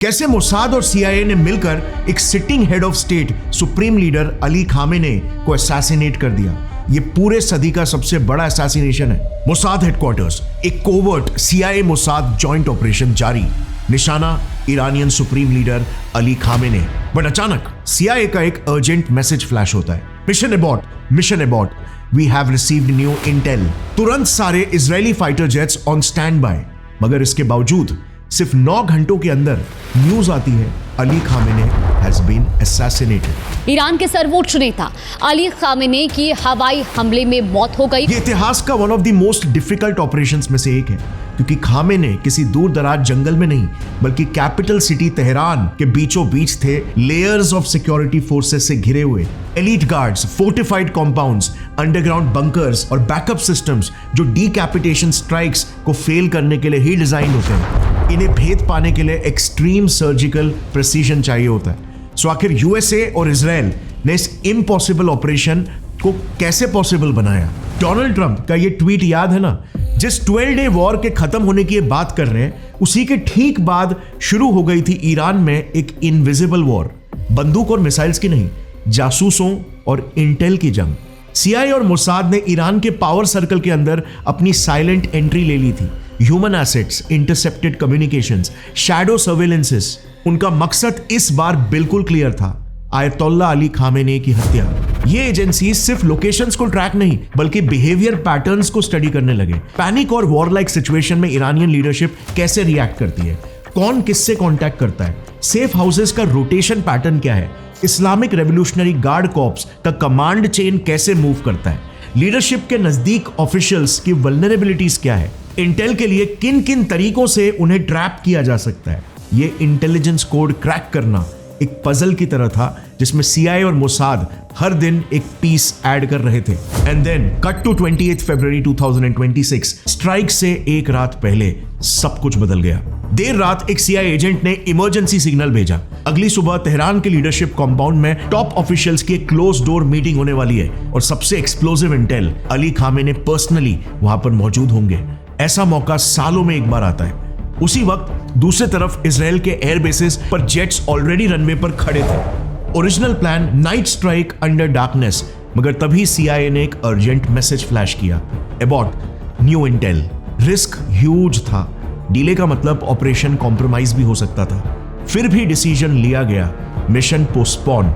कैसे मोसाद और सीआईए ने मिलकर एक sitting head of state supreme leader Ali Khamenei को असैसिनेट कर दिया। ये पूरे सदी का सबसे बड़ा असैसिनेशन है। मोसाद हेडक्वार्टर्स, एक covert CIA Mossad joint operation जारी, निशाना Iranian supreme leader Ali Khamenei. But अचानक सीआईए का एक अर्जेंट मैसेज फ्लैश होता है, mission abort, we have received new intel. तुरंत सारे Israeli fighter jets on stand by. मगर इसके बावजूद सिर्फ 9 घंटों के अंदर न्यूज आती है, Ali Khamenei has been assassinated. Iran के सर्वोच्च नेता अली खामेने की हवाई हमले में मौत हो गई। ये इतिहास का one of the most difficult operations में से एक है, क्योंकि खामेने किसी दूर दराज जंगल में नहीं बल्कि कैपिटल सिटी तेहरान के बीचों बीच थे, लेयर्स ऑफ सिक्योरिटी फोर्सेस से घिरे हुए, elite guards, fortified compounds, underground bunkers और बैकअप सिस्टम्स जो डीकैपिटेशन स्ट्राइक्स को फेल करने के लिए ही डिजाइन होते हैं। इन्हें भेद पाने के लिए एक्सट्रीम सर्जिकल प्रिसीजन चाहिए होता है। सो आखिर यूएसए और इजराइल ने इस इम्पॉसिबल ऑपरेशन को कैसे पॉसिबल बनाया? डोनाल्ड ट्रंप का ये ट्वीट याद है ना, जिस 12 डे वॉर के खत्म होने की बात कर रहे हैं, उसी के ठीक बाद शुरू हो गई थी ईरान में एक इनविजिबल वॉर। बंदूक और मिसाइल्स की नहीं, जासूसों और इंटेल की जंग। सीआईए और मोसाद ने ईरान के पावर सर्कल के अंदर अपनी साइलेंट एंट्री ले ली थी। Human assets, intercepted communications, shadow surveillances. उनका मकसद इस बार बिल्कुल क्लियर था, आयतुल्लाह अली खामेने की हत्या। ये एजेंसी सिर्फ लोकेशंस को ट्रैक नहीं बल्कि बिहेवियर पैटर्न्स को स्टडी करने लगे। पैनिक और वॉर लाइक सिचुएशन में ईरानियन लीडरशिप कैसे रिएक्ट करती है, कौन किससे कांटेक्ट करता है, सेफ हाउसेस का रोटेशन पैटर्न क्या है, इस्लामिक रेवोल्यूशनरी गार्ड कॉर्प्स का कमांड चेन कैसे मूव करता है, लीडरशिप के नजदीक ऑफिशियल्स की वल्नरेबिलिटीज क्या है, इंटेल के लिए किन किन तरीकों से उन्हें ट्रैप किया जा सकता है। ये इंटेलिजेंस कोड क्रैक करना एक पजल की तरह था, जिसमें सीआईए और मोसाद हर दिन एक पीस ऐड कर रहे थे। एंड देन कट टू 28 फरवरी 2026, स्ट्राइक से एक रात पहले सब कुछ बदल गया। देर रात एक सीआईए एजेंट ने इमरजेंसी सिग्नल भेजा। अगली सुबह तेहरान के लीडरशिप कंपाउंड में टॉप ऑफिशियल्स की एक क्लोज डोर मीटिंग होने वाली है और सबसे एक्सप्लोसिव इंटेल अली खामेने पर्सनली वहां पर मौजूद होंगे। ऐसा मौका सालों में एक बार आता है। उसी वक्त दूसरी तरफ इजराइल के एयर बेसिस पर जेट्स ऑलरेडी रनवे पर खड़े थे। Original plan night strike under darkness, मगर तभी सीआईए ने एक अर्जेंट मैसेज फ्लैश किया, abort new Intel. Risk huge था, डिले का मतलब ऑपरेशन कॉम्प्रोमाइज भी हो सकता था। फिर भी डिसीजन लिया गया, mission postpone.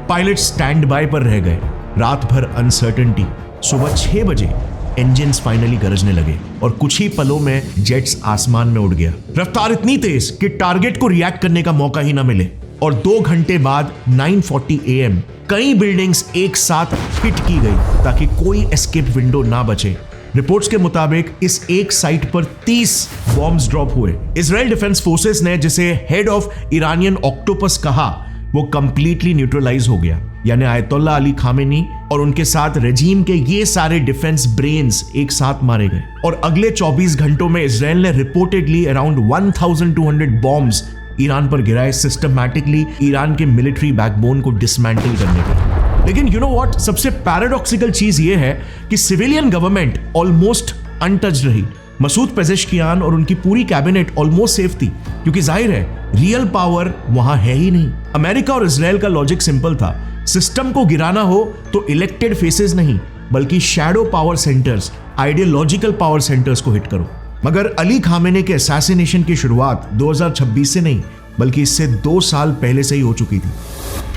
Pilot stand by पर रह गए। रात भर अनसर्टेनिटी। सुबह 6 बजे इंजन्स फाइनली गरजने लगे और कुछ ही पलों में जेट्स आसमान में उड़ गया। रफ्तार इतनी तेज कि टारगेट को रिएक्ट करने का मौका ही ना मिले। और 2 घंटे बाद 9:40 AM कई बिल्डिंग्स एक साथ हिट की गई ताकि कोई एस्केप विंडो ना बचे। रिपोर्ट्स के मुताबिक इस एक साइट पर 30 बॉम्ब्स ड्रॉप हुए। इजराइल डिफेंस फोर्सेस ने जिसे हेड ऑफ ईरानियन ऑक्टोपस कहा, वो कंप्लीटली न्यूट्रलाइज हो गया। यानी आयतुल्लाह अली खामेनी और उनके साथ रेजीम के ये सारे डिफेंस ब्रेन्स एक साथ मारे गए। और अगले 24 घंटों में इजराइल ने रिपोर्टेडली अराउंड 1200 बॉम्ब्स ईरान पर गिराए, सिस्टमैटिकली ईरान के मिलिट्री बैकबोन को डिसमेंटल करने के। लेकिन यू नो व्हाट, सबसे पैराडॉक्सिकल चीज ये है कि सिविलियन गवर्नमेंट ऑलमोस्ट अनटच्ड रही। मसूद पेजेश्कियान और उनकी पूरी कैबिनेट ऑलमोस्ट सेफ थी, क्योंकि जाहिर है रियल पावर वहां है ही नहीं। अमेरिका और इजराइल का लॉजिक सिंपल था, सिस्टम को गिराना हो तो इलेक्टेड फेसेस नहीं बल्कि shadow power centres, ideological power centres को हिट करो। मगर अली खामेने के असैसिनेशन की शुरुआत 2026 से नहीं बल्कि इससे 2 साल पहले से ही हो चुकी थी।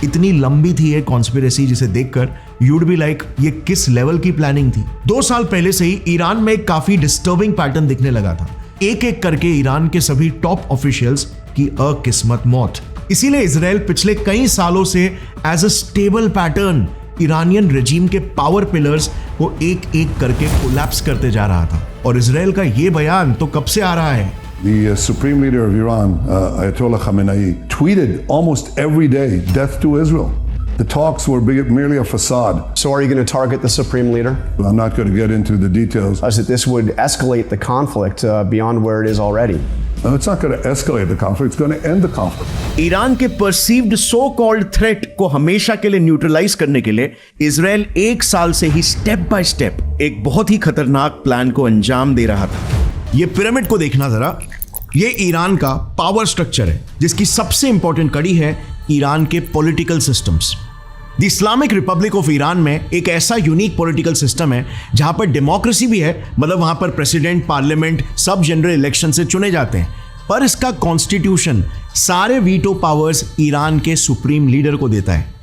इतनी लंबी थी ये कॉन्स्पिरेसी जिसे देखकर यूड बी लाइक ये किस लेवल की प्लानिंग थी। 2 साल पहले से ही ईरान में काफी डिस्टर्बिंग पैटर्न दिखने लगा था। एक एक करके ईरान के सभी टॉप ऑफिशियल्स की अकिस्मत मौत। इसीलिए इजराइल पिछले कई सालों से as a stable pattern Iranian regime के पावर पिलर्स को एक एक करके कोलैप्स करते जा रहा था। और इजराइल का ये बयान तो कब से आ रहा है? The supreme leader of Iran, Ayatollah Khamenei, tweeted almost every day, "Death to Israel." The talks were merely a facade. So are you going to target the supreme leader? I'm not going to get into the details. As that this would escalate the conflict beyond where it is already. No, it's not going to escalate the conflict. It's going to end the conflict. Iran के perceived so called threat को हमेशा के लिए neutralise करने के लिए Israel 1 साल से ही स्टेप बाय स्टेप एक बहुत ही खतरनाक प्लान को अंजाम दे रहा था। ये पिरामिड को देखना जरा, ये ईरान का पावर स्ट्रक्चर है जिसकी सबसे इंपॉर्टेंट कड़ी है ईरान के political systems. The Islamic Republic of Iran में एक ऐसा यूनिक पॉलिटिकल सिस्टम है जहां पर डेमोक्रेसी भी है, मतलब वहां पर प्रेसिडेंट, पार्लियामेंट सब जनरल इलेक्शन से चुने जाते हैं, पर इसका कॉन्स्टिट्यूशन सारे वीटो पावर्स ईरान के सुप्रीम लीडर को देता है।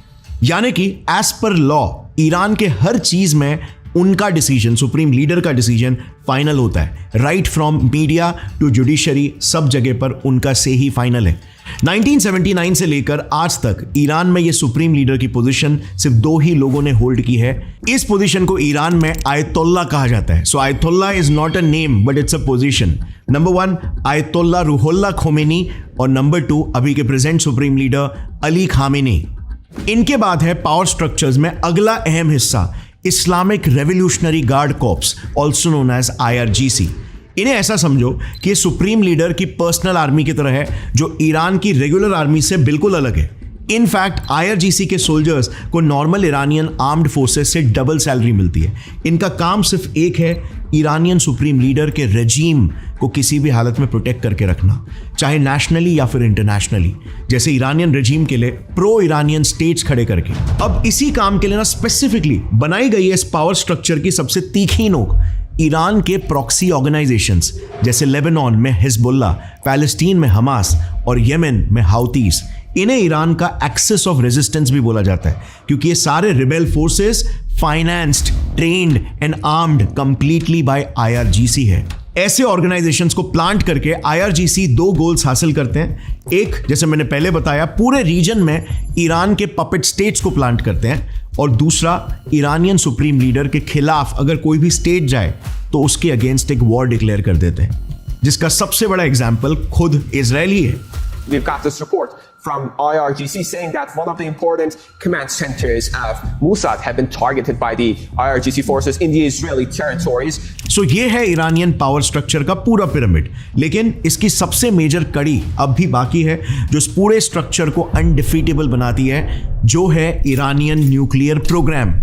यानी कि एज पर लॉ ईरान के हर चीज में उनका डिसीजन, सुप्रीम लीडर का डिसीजन फाइनल होता है। Right from media to judiciary, सब जगह पर उनका से ही फाइनल है। 1979 से लेकर आज तक ईरान में ये सुप्रीम लीडर की पोजीशन सिर्फ 2 ही लोगों ने होल्ड की है। इस पोजीशन को ईरान में आयतोल्ला कहा जाता है। So Ayatollah is not a name but it's a position. Number 1 Ayatollah Ruhollah Khomeini और नंबर 2 अभी के present supreme leader Ali Khamenei. इनके बाद है पावर स्ट्रक्चर्स में अगला अहम हिस्सा Islamic revolutionary guard corps, also known as IRGC। इन्हें ऐसा समझो कि सुप्रीम लीडर की पर्सनल आर्मी की तरह है जो ईरान की रेगुलर आर्मी से बिल्कुल अलग है। इनफैक्ट IRGC के सोल्जर्स को नॉर्मल ईरानियन आर्म्ड फोर्सेस से डबल सैलरी मिलती है। इनका काम सिर्फ एक है, ईरानियन सुप्रीम लीडर के रेजीम को किसी भी हालत में प्रोटेक्ट करके रखना, चाहे नेशनली या फिर इंटरनेशनली, जैसे ईरानियन रेजीम के लिए प्रो ईरानियन स्टेट्स खड़े करके। अब इसी काम के लिए ना स्पेसिफिकली बनाई गई है इस पावर स्ट्रक्चर की सबसे तीखी नोक ईरान के प्रॉक्सी ऑर्गेनाइजेशंस जैसे लेबनान में हिजबुल्लाह, पैलेस्टीन में हमास और येमेन में हाउतीस। इन्हें ईरान का एक्सेस ऑफ रेजिस्टेंस भी बोला जाता है क्योंकि ये सारे rebel forces financed, trained and armed completely by IRGC है। ऐसे ऑर्गेनाइजेशंस को प्लांट करके IRGC 2 गोल्स हासिल करते हैं। एक, जैसे मैंने पहले बताया, पूरे रीजन में ईरान के पपेट स्टेट्स को प्लांट करते हैं, और दूसरा ईरानियन सुप्रीम लीडर के खिलाफ अगर कोई भी स्टेट जाए तो उसके अगेंस्ट एक वॉर डिक्लेयर कर देते हैं, जिसका सबसे बड़ा एग्जाम्पल खुद इजरायली है। We've got this report from IRGC saying that one of the important command centers of Mossad have been targeted by the IRGC forces in the Israeli territories. सो ये है ईरानियन पावर स्ट्रक्चर का पूरा pyramid, लेकिन इसकी सबसे major कड़ी अब भी बाकी है जो इस पूरे स्ट्रक्चर को अनडिफीटेबल बनाती है, जो है ईरानियन न्यूक्लियर प्रोग्राम।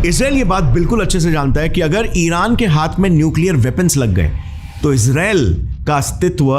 इजराइल ये बात बिल्कुल अच्छे से जानता है कि अगर ईरान के हाथ में न्यूक्लियर वेपन्स लग गए तो इजराइल का अस्तित्व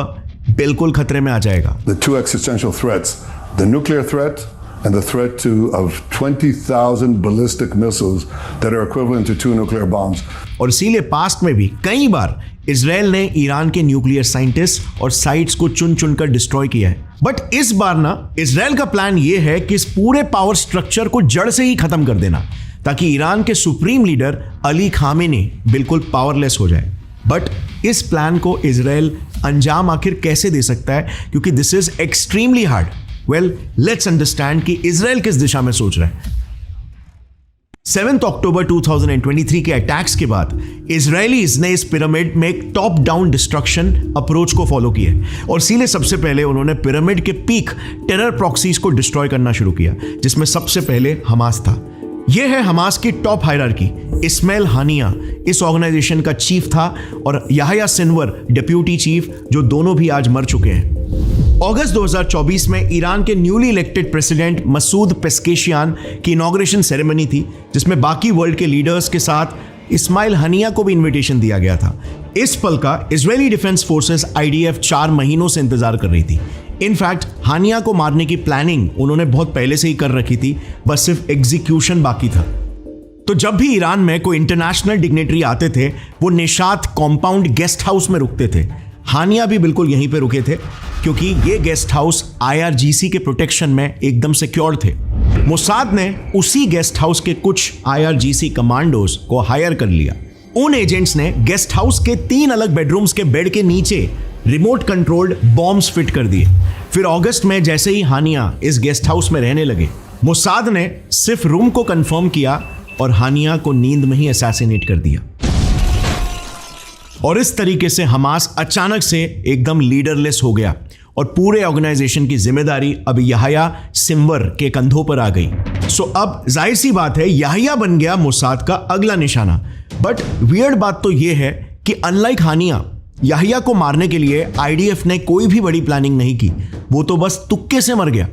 बिल्कुल खतरे में आ जाएगा। The 2 existential threats, the nuclear threat and the threat of 20,000 ballistic missiles that are equivalent to 2 nuclear bombs. और इसीलिए पास्ट में भी कई बार इजराइल ने ईरान के न्यूक्लियर साइंटिस्ट और साइट्स को चुन चुनकर डिस्ट्रॉय किया है। बट इस बार ना इजराइल का प्लान ये है कि इस पूरे पावर स्ट्रक्चर को जड़ से ही खत्म कर देना, ताकि ईरान के सुप्रीम लीडर अली खामेनी बिल्कुल पावरलेस हो जाए। बट इस प्लान को इजराइल अंजाम आखिर कैसे दे सकता है, क्योंकि this is extremely hard. Well, let's understand कि इजराइल किस दिशा में सोच रहा है। 7 अक्टूबर 2023 के अटैक्स के बाद इजरायलीज ने इस पिरामिड में एक टॉप डाउन डिस्ट्रक्शन अप्रोच को फॉलो किया, और इसीलिए सबसे पहले उन्होंने पिरामिड के पीक टेरर प्रॉक्सीज को डिस्ट्रॉय करना शुरू किया, जिसमें सबसे पहले हमास था। यह है हमास की टॉप हायरार्की। इस्माइल हानिया इस ऑर्गेनाइजेशन का चीफ था और याह्या सिनवर डिप्यूटी चीफ, जो दोनों भी आज मर चुके हैं। अगस्त 2024 में ईरान के न्यूली इलेक्टेड प्रेसिडेंट मसूद पेस्केशियान की इनॉग्रेशन सेरेमनी थी, जिसमें बाकी वर्ल्ड के लीडर्स के साथ इस्माइल हानिया को भी इनविटेशन दिया गया था। इस पल का इजरायली डिफेंस फोर्सेस IDF 4 महीनों से इंतजार कर रही थी। इनफैक्ट हानिया को मारने की प्लानिंग उन्होंने बहुत पहले से ही कर रखी थी, बस सिर्फ एग्जीक्यूशन बाकी था। तो जब भी ईरान में कोई इंटरनेशनल डिग्नेटरी आते थे, वो निशात कॉम्पाउंड गेस्ट हाउस में रुकते थे। हानिया भी बिल्कुल यहीं पे रुके थे, क्योंकि ये गेस्ट हाउस IRGC के प्रोटेक्शन में एकदम सिक्योर थे। मोसाद ने उसी गेस्ट हाउस के कुछ IRGC कमांडोज को हायर कर लिया। उन एजेंट्स ने गेस्ट हाउस के 3 अलग बेडरूम्स के बेड के नीचे रिमोट कंट्रोल्ड बॉम्ब्स फिट कर दिए। फिर अगस्त में जैसे ही हानिया इस गेस्ट हाउस में रहने लगे, मोसाद ने सिर्फ रूम को कंफर्म किया और हानिया को नींद में ही असैसिनेट कर दिया। और इस तरीके से हमास अचानक से एकदम लीडरलेस हो गया और पूरे ऑर्गेनाइजेशन की जिम्मेदारी अब याह्या सिनवर के कंधों पर आ गई। सो अब जाहिर सी बात है, याह्या बन गया मोसाद का अगला निशाना। बट वियर्ड बात तो यह है कि अनलाइक हानिया, याह्या को मारने के लिए IDF ने कोई भी बड़ी प्लानिंग नहीं की, वो तो बस तुक्के से मर गया।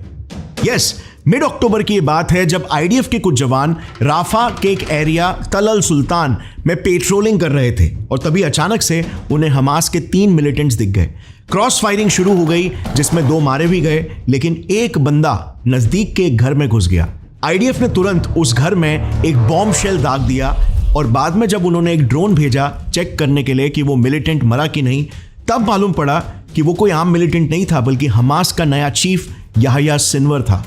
यस, मिड अक्टूबर की ये बात है जब आईडीएफ के कुछ जवान राफा के एक एरिया तल अल सुल्तान में पेट्रोलिंग कर रहे थे और तभी अचानक से उन्हें हमास के 3 मिलिटेंट्स दिख गए। क्रॉस फायरिंग शुरू हो गई जिसमें 2 मारे भी गए, लेकिन एक बंदा नजदीक के एक घर में घुस गया। आईडीएफ ने तुरंत उस घर में एक बॉम्ब शेल दाग दिया और बाद में जब उन्होंने एक ड्रोन भेजा चेक करने के लिए कि वो मिलिटेंट मरा कि नहीं, तब मालूम पड़ा कि वो कोई आम मिलिटेंट नहीं था बल्कि हमास का नया चीफ याह्या सिनवर था।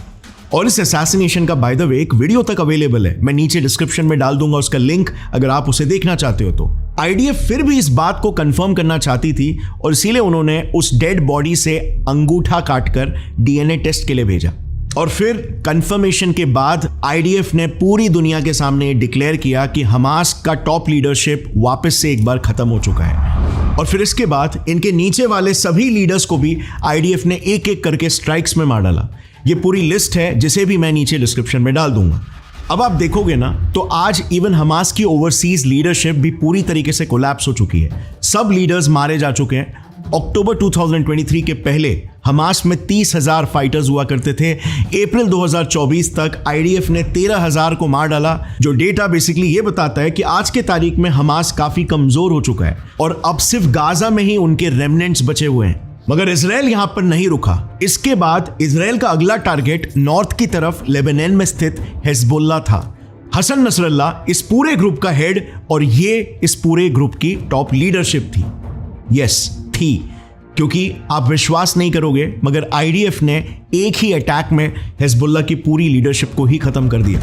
और इस असैसिनेशन का बाय द वे एक वीडियो तक अवेलेबल है, मैं नीचे डिस्क्रिप्शन में डाल दूंगा उसका लिंक अगर आप उसे देखना चाहते हो तो। आईडीएफ फिर भी इस बात को कंफर्म करना चाहती थी और इसीलिए उन्होंने उस डेड बॉडी से अंगूठा काटकर डीएनए टेस्ट के लिए भेजा। और फिर कंफर्मेशन के बाद आईडीएफ ने पूरी दुनिया के सामने डिक्लेयर किया कि हमास का टॉप लीडरशिप वापस से एक बार खत्म हो चुका है। और फिर इसके बाद इनके नीचे वाले सभी लीडर्स को भी आईडीएफ ने एक एक करके स्ट्राइक्स में मार डाला। ये पूरी लिस्ट है जिसे भी मैं नीचे डिस्क्रिप्शन में डाल दूंगा। अब आप देखोगे ना तो आज इवन हमास की ओवरसीज लीडरशिप भी पूरी तरीके से कोलैप्स हो चुकी है। सब लीडर्स मारे जा चुके हैं। अक्टूबर 2023 के पहले हमास में 30,000 फाइटर्स हुआ करते थे। अप्रैल 2024 तक आईडीएफ ने 13,000 को मार डाला, जो डेटा बेसिकली ये बताता है कि आज के तारीख में हमास काफी कमजोर हो चुका है और अब सिर्फ गाजा में ही उनके रेमनेंट्स बचे हुए हैं। मगर इजराइल यहां पर नहीं रुका। इसके बाद इजराइल का अगला टारगेट नॉर्थ की तरफ लेबनान में स्थित हिजबुल्लाह था। हसन नसरल्लाह इस पूरे ग्रुप का हेड और ये इस पूरे ग्रुप की टॉप लीडरशिप थी। यस थी, क्योंकि आप विश्वास नहीं करोगे मगर आईडीएफ ने एक ही अटैक में हिजबुल्लाह की पूरी लीडरशिप को ही खत्म कर दिया।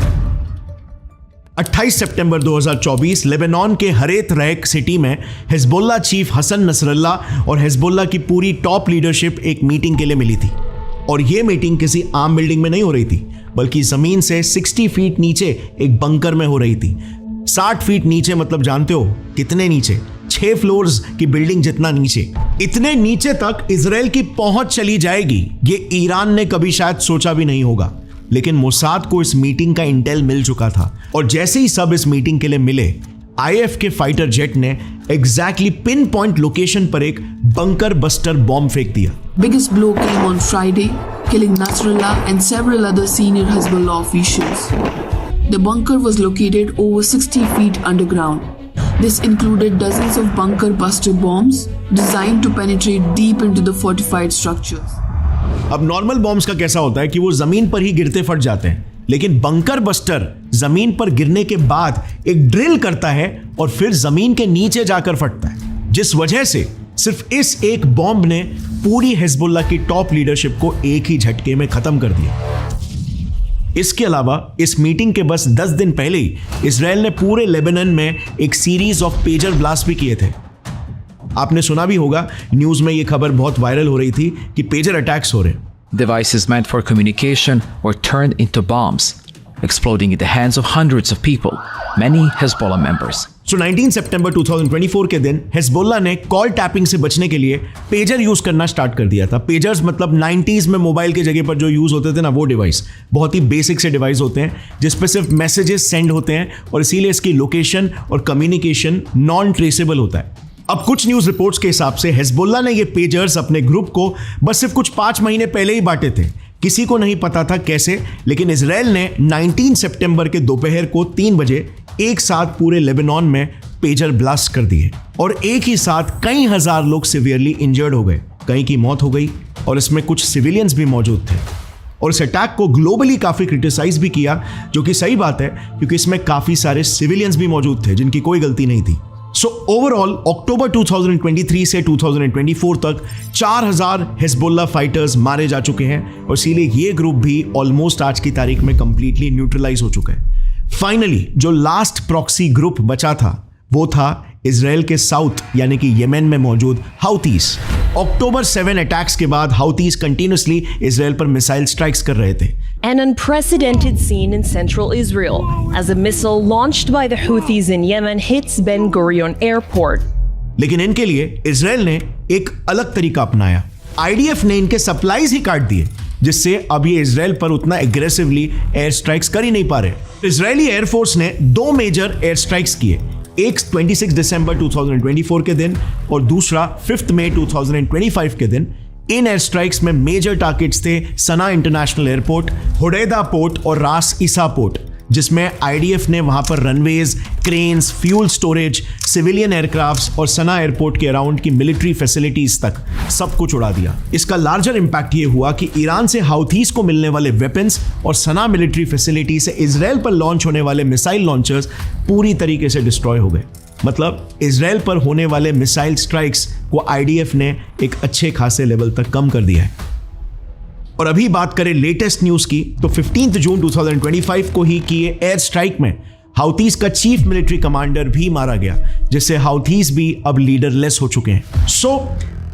28 सितंबर 2024 लेबनान के हरेत रैक सिटी में हिजबुल्लाह चीफ हसन नसरल्लाह और हिजबुल्लाह की पूरी टॉप लीडरशिप एक मीटिंग के लिए मिली थी। और यह मीटिंग किसी आम बिल्डिंग में नहीं हो रही थी बल्कि जमीन से 60 फीट नीचे एक बंकर में हो रही थी। 60 फीट नीचे मतलब जानते हो कितने नीचे? 6 फ्लोर्स की बिल्डिंग जितना नीचे। इतने नीचे तक इजराइल की पहुंच चली जाएगी ये ईरान ने कभी शायद सोचा भी नहीं होगा, लेकिन मोसाद को इस मीटिंग का इंटेल मिल चुका था। और जैसे ही सब इस मीटिंग के लिए मिले, आईएफ के फाइटर जेट ने एग्जैक्टली पिन पॉइंट लोकेशन पर एक बंकर बस्टर बॉम्ब फेंक दिया। Biggest blow came on Friday, killing Nasrallah and several other senior Hezbollah officials. The bunker was located over 60 feet underground. This included dozens of bunker buster bombs designed to penetrate deep into the fortified structures. अब normal bombs का कैसा होता है कि वो जमीन पर ही गिरते फट जाते हैं, लेकिन बंकर बस्टर जमीन पर गिरने के बाद एक ड्रिल करता है और फिर जमीन के नीचे जाकर फटता है, जिस वजह से सिर्फ इस एक बॉम्ब ने पूरी हिजबुल्लाह की टॉप लीडरशिप को एक ही झटके में खत्म कर दिया। इसके अलावा इस मीटिंग के बस 10 दिन पहले ही इजराइल ने पूरे लेबनान में एक सीरीज ऑफ पेजर ब्लास्ट भी किए थे। आपने सुना भी होगा, न्यूज में ये खबर बहुत वायरल हो रही थी कि पेजर अटैक्स हो रहे हैं। Devices meant for communication were turned into bombs, exploding in the hands of hundreds of people, many Hezbollah members. So 19 सितंबर 2024 के दिन हिजबुल्लाह ने कॉल टैपिंग से बचने के लिए पेजर यूज करना स्टार्ट कर दिया था। पेजर्स मतलब 90s में मोबाइल की जगह पर जो यूज होते थे ना, वो डिवाइस बहुत ही बेसिक से डिवाइस होते हैं जिस पे सिर्फ मैसेजेस सेंड होते हैं और इसीलिए इसकी लोकेशन और कम्युनिकेशन नॉन ट्रेसेबल होता है। अब कुछ न्यूज रिपोर्ट्स के हिसाब से हिजबुल्लाह ने ये पेजर्स अपने ग्रुप को बस सिर्फ कुछ 5 महीने पहले ही बांटे थे। किसी को नहीं पता था कैसे, लेकिन इजराइल ने 19 सितंबर के दोपहर को 3 बजे एक साथ पूरे लेबनान में पेजर ब्लास्ट कर दिए और एक ही साथ कई हजार लोग सिवियरली इंजर्ड हो गए, कई की मौत हो गई और इसमें कुछ सिविलियंस भी मौजूद थे। और इस अटैक को ग्लोबली काफी क्रिटिसाइज भी किया, जो कि सही बात है क्योंकि इसमें काफी सारे सिविलियंस भी मौजूद थे जिनकी कोई गलती नहीं थी। सो ओवरऑल अक्टूबर 2023 से 2024 तक 4000 हिजबुल्लाह फाइटर्स मारे जा चुके हैं और इसीलिए ये ग्रुप भी ऑलमोस्ट आज की तारीख में कंप्लीटली न्यूट्रलाइज हो चुका है। फाइनली जो लास्ट प्रॉक्सी ग्रुप बचा था वो था इजराइल के साउथ यानी कि येमेन में मौजूद हाउतीज। अक्टूबर 7 अटैक्स के बाद हाउतीज कंटिन्यूसली इजराइल पर मिसाइल स्ट्राइक्स कर रहे थे। An unprecedented scene in central Israel as a missile launched by the Houthis in Yemen hits Ben Gurion airport. लेकिन इनके लिए इजराइल ने एक अलग तरीका अपनाया। आईडीएफ ने इनके सप्लाईज ही काट दिए, जिससे अब ये इजराइल पर उतना एग्रेसिवली एयर स्ट्राइक्स कर ही नहीं पा रहे। इजरायली एयरफोर्स ने 2 मेजर एयर स्ट्राइक्स किए, एक 26 दिसंबर 2024 के दिन और दूसरा 5 मई 2025 के दिन। इन एयर स्ट्राइक्स में मेजर टारगेट्स थे सना इंटरनेशनल एयरपोर्ट, होडेदा पोर्ट और रास ईसा पोर्ट, जिसमें आईडीएफ ने वहां पर runways, cranes, fuel storage, civilian aircrafts और सना एयरपोर्ट के अराउंड की मिलिट्री फैसिलिटीज तक सब कुछ उड़ा दिया। इसका लार्जर इंपैक्ट ये हुआ कि ईरान से हाउथीज को मिलने वाले वेपन्स और सना मिलिट्री फैसिलिटी से इजराइल पर लॉन्च होने वाले मिसाइल लॉन्चर्स पूरी तरीके से डिस्ट्रॉय हो गए। मतलब इजराइल पर होने वाले मिसाइल स्ट्राइक्स को आईडीएफ ने एक अच्छे खासे लेवल तक कम कर दिया है। और अभी बात करें लेटेस्ट न्यूज की, तो 15 जून 2025 को ही किए एयर स्ट्राइक में हाउथीज का चीफ मिलिट्री कमांडर भी मारा गया, जिससे हाउथीज भी अब लीडरलेस हो चुके हैं। So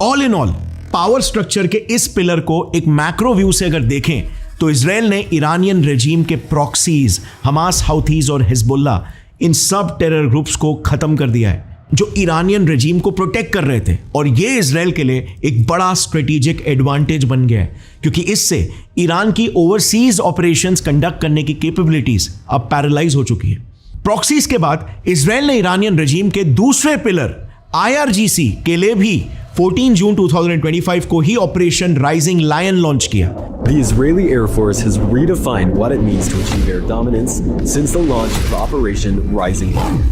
all in all power structure के इस पिलर को एक मैक्रो व्यू से अगर देखें तो इजराइल ने ईरानियन रेजीम के प्रॉक्सीज हमास, हाउथीज और हिजबुल्ला, इन सब टेरर ग्रुप्स को खत्म कर दिया है जो ईरानियन रेजीम को प्रोटेक्ट कर रहे थे। और ये इजराइल के लिए एक बड़ा स्ट्रेटेजिक एडवांटेज बन गया है, क्योंकि इससे ईरान की ओवरसीज ऑपरेशंस कंडक्ट करने की कैपेबिलिटीज अब पैरालाइज हो चुकी है। प्रॉक्सीज के बाद इजराइल ने ईरानियन रेजीम के दूसरे पिलर IRGC के लिए भी 14 जून 2025 को ही ऑपरेशन राइजिंग लायन लॉन्च किया। The Israeli Air Force has redefined what it means to achieve air dominance since the launch of Operation Rising Lion.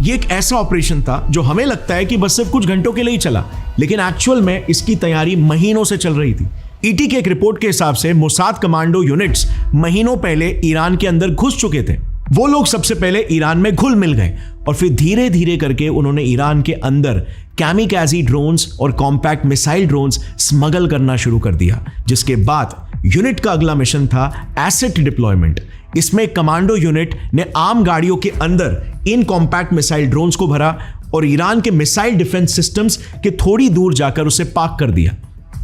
ये एक ऐसा ऑपरेशन था जो हमें लगता है कि बस सिर्फ कुछ घंटों के लिए ही चला, लेकिन एक्चुअल में इसकी तैयारी महीनों से चल रही थी। ईटी के एक रिपोर्ट के हिसाब से मोसाद कमांडो यूनिट्स महीनों पहले ईरान के अंदर घुस चुके थे। वो लोग सबसे पहले ईरान में घुल मिल गए और फिर धीरे धीरे करके उन्होंने ईरान के अंदर कैमिकाजी ड्रोन्स और कॉम्पैक्ट मिसाइल ड्रोन्स स्मगल करना शुरू कर दिया, जिसके बाद यूनिट का अगला मिशन था एसेट डिप्लॉयमेंट। इसमें कमांडो यूनिट ने आम गाड़ियों के अंदर इन कॉम्पैक्ट मिसाइल ड्रोन्स को भरा और ईरान के मिसाइल डिफेंस सिस्टम्स के थोड़ी दूर जाकर उसे पार्क कर दिया।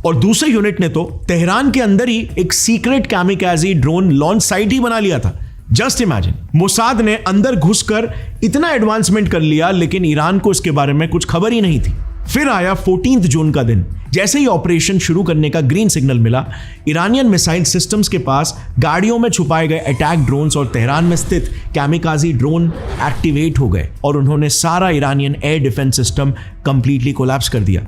और दूसरे यूनिट ने तो तेहरान के अंदर ही एक सीक्रेट कैमिकाजी ड्रोन लॉन्च साइट ही बना लिया था। जस्ट इमेजिन, मोसाद ने अंदर घुसकर इतना एडवांसमेंट कर लिया, लेकिन ईरान को इसके बारे में कुछ खबर ही नहीं थी। फिर आया 14 जून का दिन। जैसे ही ऑपरेशन शुरू करने का ग्रीन सिग्नल मिला, ईरानियन मिसाइल सिस्टम्स के पास गाड़ियों में छुपाए गए अटैक ड्रोन्स और तेहरान में स्थित कैमिकाजी ड्रोन एक्टिवेट हो गए और उन्होंने सारा Iranian air defence system completely collapse कर दिया।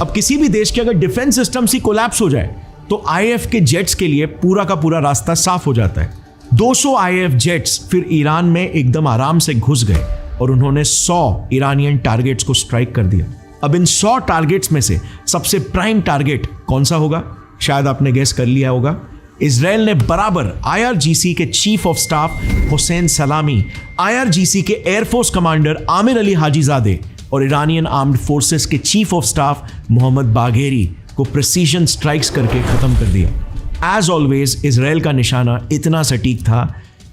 अब किसी भी देश के अगर डिफेंस सिस्टम ही कोलैप्स हो जाए तो आईएफ के जेट्स के लिए पूरा का पूरा रास्ता साफ हो जाता है। 200 आईएफ जेट्स फिर ईरान में एकदम आराम से घुस गए और उन्होंने 100 ईरानियन टारगेट्स को स्ट्राइक कर दिया। अब इन 100 टारगेट्स में से सबसे प्राइम टारगेट कौन सा होगा? शायद आपने गेस कर लिया होगा। इजराइल ने बराबर IRGC के chief of staff Hussain Salami, IRGC के air force commander Amir Ali Hajizadeh और ईरानियन आर्म्ड फोर्सेस के chief of staff Mohammad Bagheri को प्रिसीजन स्ट्राइक्स करके खत्म कर दिया। एज ऑलवेज इजराइल का निशाना इतना सटीक था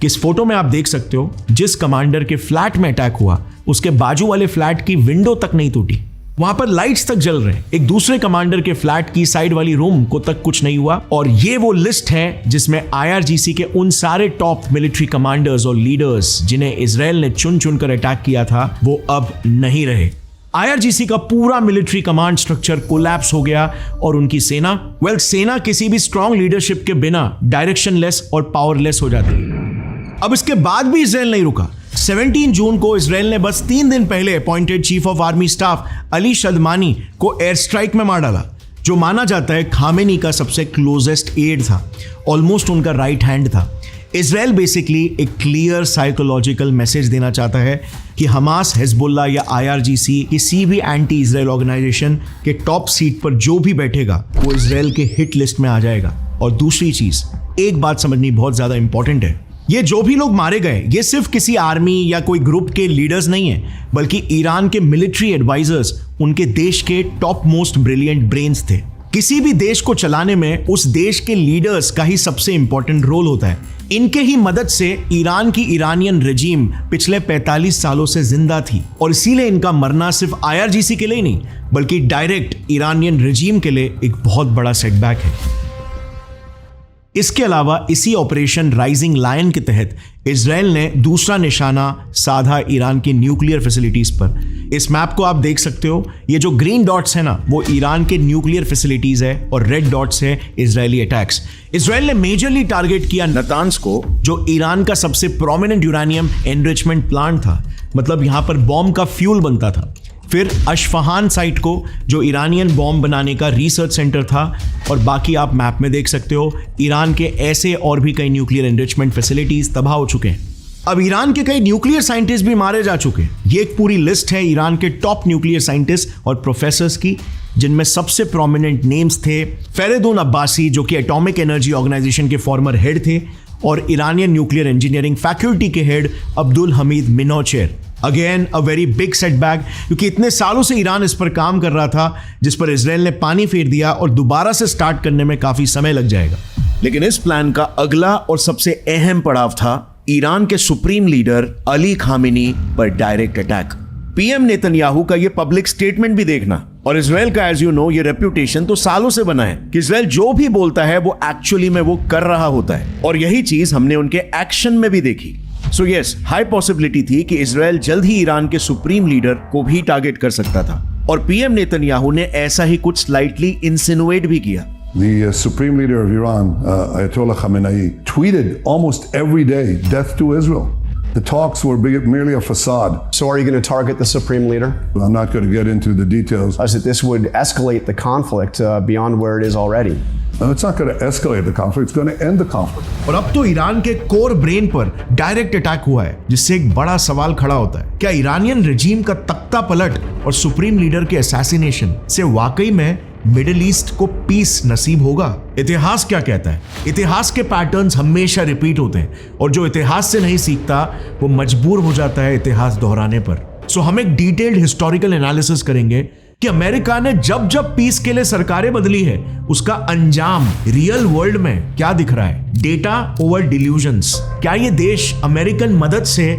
कि इस फोटो में आप देख सकते हो, जिस कमांडर के फ्लैट में अटैक हुआ उसके बाजू वाले फ्लैट की विंडो तक नहीं टूटी, वहां पर लाइट्स तक जल रहे। एक दूसरे कमांडर के फ्लैट की साइड वाली रूम को तक कुछ नहीं हुआ। और ये वो लिस्ट है जिसमें IRGC के उन सारे टॉप मिलिट्री कमांडर्स और लीडर्स जिन्हें इजराइल ने चुन चुनकर अटैक किया था वो अब नहीं रहे। IRGC का पूरा मिलिट्री कमांड स्ट्रक्चर कोलैप्स हो गया और उनकी सेना सेना किसी भी स्ट्रॉन्ग लीडरशिप के बिना डायरेक्शनलेस और पावरलेस हो जाती है। अब इसके बाद भी इजराइल नहीं रुका। 17 जून को इजराइल ने बस 3 दिन पहले appointed chief of army staff Ali Shadmani को एयर स्ट्राइक में मार डाला, जो माना जाता है खामेनी का सबसे क्लोजेस्ट एड था, ऑलमोस्ट उनका राइट हैंड था। इजराइल बेसिकली एक क्लियर साइकोलॉजिकल मैसेज देना चाहता है कि हमास, हिजबुल्ला या IRGC किसी भी एंटी इजराइल ऑर्गेनाइजेशन के टॉप सीट पर जो भी बैठेगा वो इजराइल के हिट लिस्ट में आ जाएगा। और दूसरी चीज, एक बात समझनी बहुत ज्यादा इंपॉर्टेंट है, ये जो भी लोग मारे गए ये सिर्फ किसी आर्मी या कोई ग्रुप के लीडर्स नहीं है, बल्कि ईरान के मिलिट्री एडवाइजर्स, उनके देश के टॉप मोस्ट ब्रिलियंट ब्रेन्स थे। किसी भी देश को चलाने में उस देश के लीडर्स का ही सबसे इंपॉर्टेंट रोल होता है। इनके ही मदद से ईरान की ईरानियन रेजीम पिछले 45 सालों से जिंदा थी और इसीलिए इनका मरना सिर्फ IRGC के लिए नहीं बल्कि डायरेक्ट ईरानियन रेजीम के लिए एक बहुत बड़ा सेटबैक है। इसके अलावा इसी ऑपरेशन राइजिंग लायन के तहत इजराइल ने दूसरा निशाना साधा ईरान की न्यूक्लियर फैसिलिटीज पर। इस मैप को आप देख सकते हो, ये जो ग्रीन डॉट्स है ना वो ईरान के न्यूक्लियर फैसिलिटीज है और रेड डॉट्स है इजरायली अटैक्स। इजराइल ने मेजरली टारगेट किया नतान्स को, जो ईरान का सबसे प्रोमिनेंट यूरेनियम एनरिचमेंट प्लांट था, मतलब यहां पर बॉम्ब का फ्यूल बनता था। फिर अशफहान साइट को, जो ईरानियन बॉम्ब बनाने का रिसर्च सेंटर था, और बाकी आप मैप में देख सकते हो ईरान के ऐसे और भी कई न्यूक्लियर एनरिचमेंट फैसिलिटीज तबाह हो चुके हैं। अब ईरान के कई न्यूक्लियर साइंटिस्ट भी मारे जा चुके हैं। ये एक पूरी लिस्ट है ईरान के टॉप न्यूक्लियर साइंटिस्ट और प्रोफेसर्स की, जिनमें सबसे प्रोमिनेंट नेम्स थे फेरेदून अब्बासी, जो कि एटॉमिक एनर्जी ऑर्गेनाइजेशन के फॉर्मर हेड थे, और ईरानियन न्यूक्लियर इंजीनियरिंग फैकल्टी के head Abdul Hamid Minoucher. Again a very big setback, क्योंकि इतने सालों से ईरान इस पर काम कर रहा था, जिस पर इजराइल ने पानी फेर दिया और दोबारा से स्टार्ट करने में काफी समय लग जाएगा। लेकिन इस प्लान का अगला और सबसे अहम पड़ाव था ईरान के सुप्रीम लीडर अली खामेनी पर डायरेक्ट अटैक। पीएम नेतन्याहू का ये पब्लिक स्टेटमेंट भी देखना, और इजराइल का एज यू नो ये रेप्यूटेशन तो सालों से बना है कि इजराइल जो भी बोलता है वो एक्चुअली में वो कर रहा होता है, और यही चीज हमने उनके एक्शन में भी देखी। सो यस, हाई पॉसिबिलिटी थी कि इजराइल जल्द ही ईरान के सुप्रीम लीडर को भी टारगेट कर सकता था, और पीएम नेतन्याहू ने ऐसा ही कुछ स्लाइटली इंसिनुएट भी किया। The Supreme Leader of Iran, Ayatollah Khamenei, tweeted almost every day, "Death to Israel." The talks were merely a facade. So are you going to target the Supreme Leader? I'm not going to get into the details. As that this would escalate the conflict beyond where it is already. It's not going to escalate the conflict. It's going to end the conflict. और अब तो Iran के core brain पर direct attack हुआ है, जिससे एक बड़ा सवाल खड़ा होता है, क्या ईरानियन रेजीम का तख्ता पलट और सुप्रीम लीडर के असैसिनेशन से वाकई में मिडिल ईस्ट को पीस नसीब होगा? इतिहास क्या कहता है? इतिहास के पैटर्न्स हमेशा रिपीट होते हैं, और जो इतिहास से नहीं सीखता वो मजबूर हो जाता है इतिहास दोहराने पर। सो हम एक डिटेल्ड हिस्टोरिकल एनालिसिस करेंगे कि अमेरिका ने जब जब पीस के लिए सरकारें बदली है, उसका अंजाम रियल वर्ल्ड में क्या दिख रहा है। Data over delusions. क्या ये देश अमेरिकन मदद से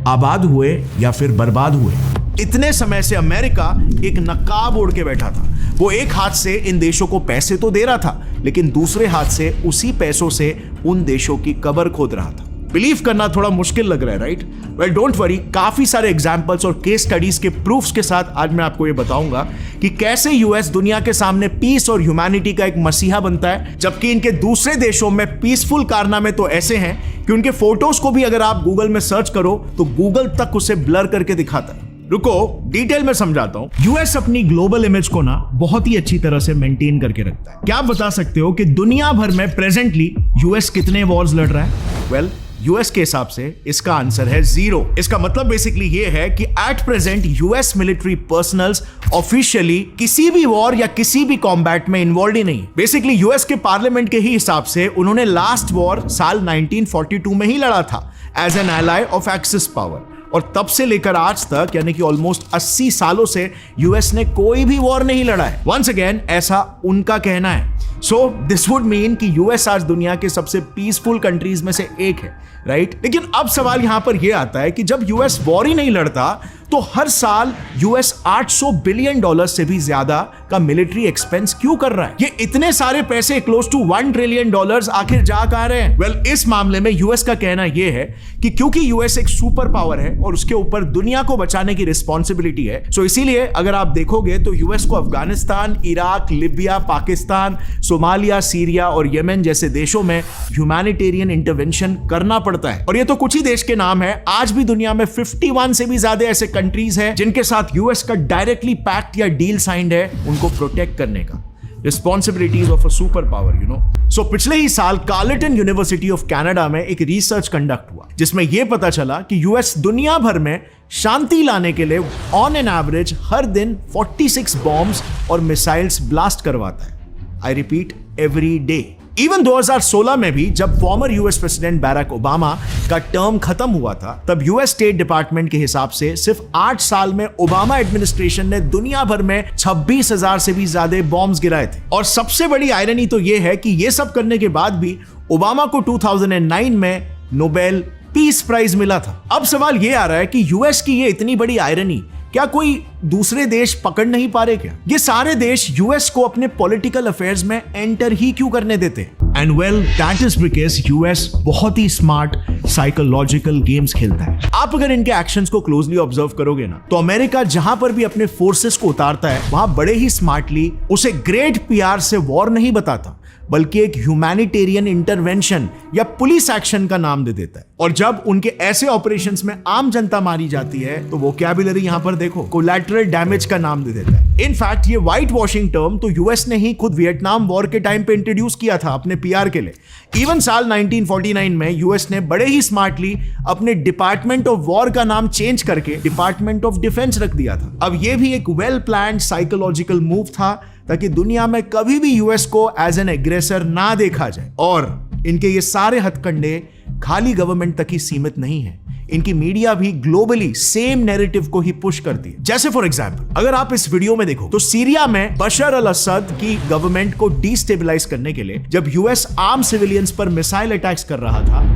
आबाद हुए या फिर बर्बाद हुए? इतने समय से अमेरिका एक नकाब ओढ़ के बैठा था। वो एक हाथ से इन देशों को पैसे तो दे रहा था, लेकिन दूसरे हाथ से उसी पैसों से उन देशों की कब्र खोद रहा था। बिलीव करना थोड़ा मुश्किल लग रहा है, राइट? वेल डोंट वरी, काफी सारे एग्जांपल्स और केस स्टडीज के प्रूफ्स के साथ आज मैं आपको ये बताऊंगा कि कैसे यूएस दुनिया के सामने पीस और ह्यूमैनिटी का एक मसीहा बनता है, जबकि इनके दूसरे देशों में पीसफुल कारनामे तो ऐसे हैं कि उनके फोटोज को भी अगर आप गूगल में सर्च करो तो गूगल तक उसे ब्लर करके दिखाता है। रुको, डिटेल में समझाता हूं। यूएस अपनी ग्लोबल इमेज को ना बहुत ही अच्छी तरह से मेंटेन करके रखता है। क्या आप बता सकते हो कि दुनिया भर में प्रेजेंटली यूएस कितने वॉर्स लड़ रहा है? वेल, यूएस के हिसाब से इसका आंसर है 0। इसका मतलब बेसिकली ये है कि at present US military personnels officially किसी भी वॉर या किसी भी कॉम्बैट में इन्वॉल्व ही नहीं। बेसिकली यूएस के पार्लियामेंट के ही हिसाब से उन्होंने लास्ट वॉर साल 1942 में ही लड़ा था as an ally of Axis power, और तब से लेकर आज तक यानी कि ऑलमोस्ट 80 सालों से यूएस ने कोई भी वॉर नहीं लड़ा है। वंस अगेन ऐसा उनका कहना है। सो दिस वुड मीन कि यूएस आज दुनिया के सबसे पीसफुल कंट्रीज में से एक है, राइट? लेकिन अब सवाल यहां पर यह आता है कि जब यूएस वॉर ही नहीं लड़ता तो हर साल यूएस $800 बिलियन से भी ज्यादा का मिलिट्री एक्सपेंस क्यों कर रहा है? ये इतने सारे पैसे क्लोज टू $1 ट्रिलियन आखिर जा कहां रहे हैं? वेल, इस मामले में यूएस का कहना यह है कि क्योंकि यूएस एक सुपर पावर है और उसके ऊपर दुनिया को बचाने की रिस्पॉन्सिबिलिटी है, सो इसीलिए अगर आप देखोगे तो यूएस को Afghanistan, Iraq, Libya, Pakistan, Somalia, Syria और यमन जैसे देशों में ह्यूमैनिटेरियन इंटरवेंशन करना पड़ता है। और ये तो कुछ ही देश के नाम है, आज भी दुनिया में 51 से भी ज्यादा ऐसे कंट्रीज हैं जिनके साथ यूएस का डायरेक्टली पैक्ट या डील साइंड है उनको प्रोटेक्ट करने का। Responsibilities of a super power, you know. So पिछले ही साल कार्लेटन यूनिवर्सिटी ऑफ कनाडा में एक रिसर्च कंडक्ट हुआ जिसमें यह पता चला कि यूएस दुनिया भर में शांति लाने के लिए ऑन एन एवरेज हर दिन 46 बॉम्ब्स और मिसाइल्स ब्लास्ट करवाता है। I repeat, every day. Even 2016 में भी जब फॉर्मर यूएस प्रेसिडेंट बैराक ओबामा का टर्म खत्म हुआ था, तब यूएस स्टेट डिपार्टमेंट के हिसाब से सिर्फ 8 साल में ओबामा एडमिनिस्ट्रेशन ने दुनिया भर में 26,000 से भी ज्यादा बॉम्ब्स गिराए थे। और सबसे बड़ी आयरनी तो यह है कि यह सब करने के बाद भी ओबामा को 2009 में नोबेल पीस प्राइज मिला था। अब सवाल यह आ रहा है कि यूएस की यह इतनी बड़ी आयरनी क्या कोई दूसरे देश पकड़ नहीं पा रहे क्या? ये सारे देश यूएस को अपने पॉलिटिकल अफेयर्स में एंटर ही क्यों करने देते? And well, that is because US बहुत ही स्मार्ट साइकोलॉजिकल गेम्स खेलता है। आप अगर इनके एक्शंस को क्लोजली ऑब्जर्व करोगे ना, तो अमेरिका जहां पर भी अपने फोर्सेस को उतारता है, वहां बड़े ही स्मार्टली उसे ग्रेट पीआर से वॉर नहीं बताता, बल्कि एक ह्यूमैनिटेरियन इंटरवेंशन या पुलिस एक्शन का नाम दे देता है। और जब उनके ऐसे ऑपरेशंस में आम जनता मारी जाती है, तो वोकैबुलरी यहां पर देखो, कोलैटरल डैमेज का नाम दे देता है। इनफैक्ट ये व्हाइट वॉशिंग टर्म तो यूएस ने ही खुद वियतनाम वॉर के टाइम पे इंट्रोड्यूस किया था अपने पीआर के लिए। इवन साल 1949 में यूएस ने बड़े ही स्मार्टली अपने डिपार्टमेंट ऑफ वॉर का नाम चेंज करके डिपार्टमेंट ऑफ डिफेंस रख दिया था। अब ये भी एक वेल प्लान्ड साइकोलॉजिकल मूव था, ताकि दुनिया में कभी भी यूएस को एज एन एग्रेसर ना देखा जाए। और इनके ये सारे हथकंडे खाली गवर्नमेंट तक ही सीमित नहीं है, इनकी मीडिया भी ग्लोबली सेम नैरेटिव को ही पुश करती है। जैसे फॉर एग्जांपल, अगर आप इस वीडियो में देखो, तो सीरिया में बशर अल असद की गवर्नमेंट को डिस्टेबलाइज करने के लिए जब यूएस आर्म सिविलियंस पर मिसाइल अटैक्स कर रहा था,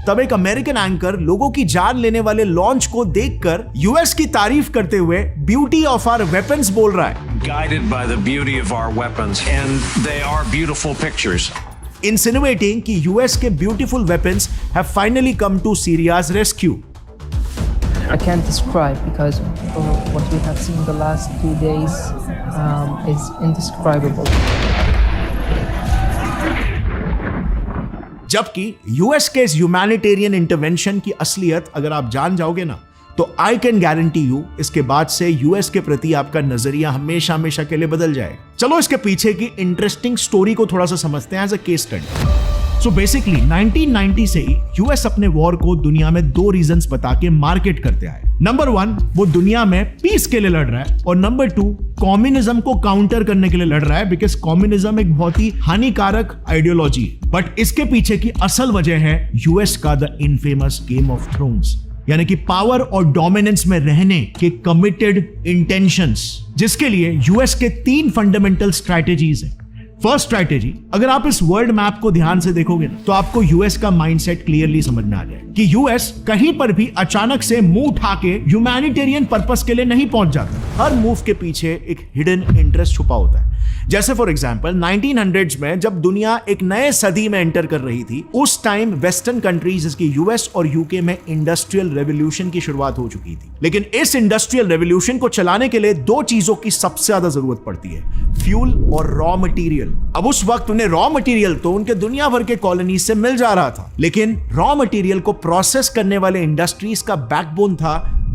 तब एक अमेरिकन एंकर लोगों की जान लेने वाले लॉन्च को देखकर यूएस की तारीफ करते हुए ब्यूटी ऑफ आवर वेपन्स बोल रहा है। Guided by the beauty of our weapons, and they are beautiful pictures. Insinuating कि यूएस के beautiful weapons have finally come to Syria's rescue. I can't describe because what we have seen the last 2 days is indescribable. जबकि US के इस humanitarian intervention की असलियत अगर आप जान जाओगे ना, तो आई कैन गारंटी यू इसके बाद से यूएस के प्रति आपका नजरिया हमेशा हमेशा के लिए बदल जाएगा। चलो इसके पीछे की इंटरेस्टिंग स्टोरी को थोड़ा सा समझते हैं as a case study. So basically 1990 से ही यूएस अपने वॉर को दुनिया में 2 रीजंस बता के मार्केट करते आए। नंबर 1, वो दुनिया में पीस के लिए लड़ रहा है, और नंबर 2, कम्युनिज्म को काउंटर करने के लिए लड़ रहा है, बिकॉज कम्युनिज्म एक बहुत ही हानिकारक आइडियोलॉजी है। बट इसके पीछे की असल वजह है यूएस का the infamous game of thrones, यानी कि पावर और डोमिनेंस में रहने के कमिटेड इंटेंशंस, जिसके लिए यूएस के 3 फंडामेंटल स्ट्रैटेजीज हैं। फर्स्ट स्ट्रैटेजी, अगर आप इस वर्ल्ड मैप को ध्यान से देखोगे ना, तो आपको यूएस का माइंडसेट क्लियरली समझ में आ जाए कि यूएस कहीं पर भी अचानक से मुंह उठा के ह्यूमैनिटेरियन पर्पस के लिए नहीं पहुंच जाता। हर मूव के पीछे एक हिडन इंटरेस्ट छुपा होता है। जैसे फॉर एग्जांपल 1900s में जब दुनिया एक नए सदी में एंटर कर रही थी, उस टाइम वेस्टर्न कंट्रीज जैसे यूएस और यूके में इंडस्ट्रियल रेवोल्यूशन की शुरुआत हो चुकी थी। लेकिन इस इंडस्ट्रियल रेवोल्यूशन को चलाने के लिए 2 चीजों की सबसे ज्यादा जरूरत पड़ती है, फ्यूल और रॉ मटेरियल। अब उस वक्त उन्हें रॉ मटेरियल तो उनके दुनिया भर के कॉलोनीज से मिल जा रहा था, लेकिन रॉ मटेरियल को प्रोसेस करने वाले इंडस्ट्रीज का बैकबोन था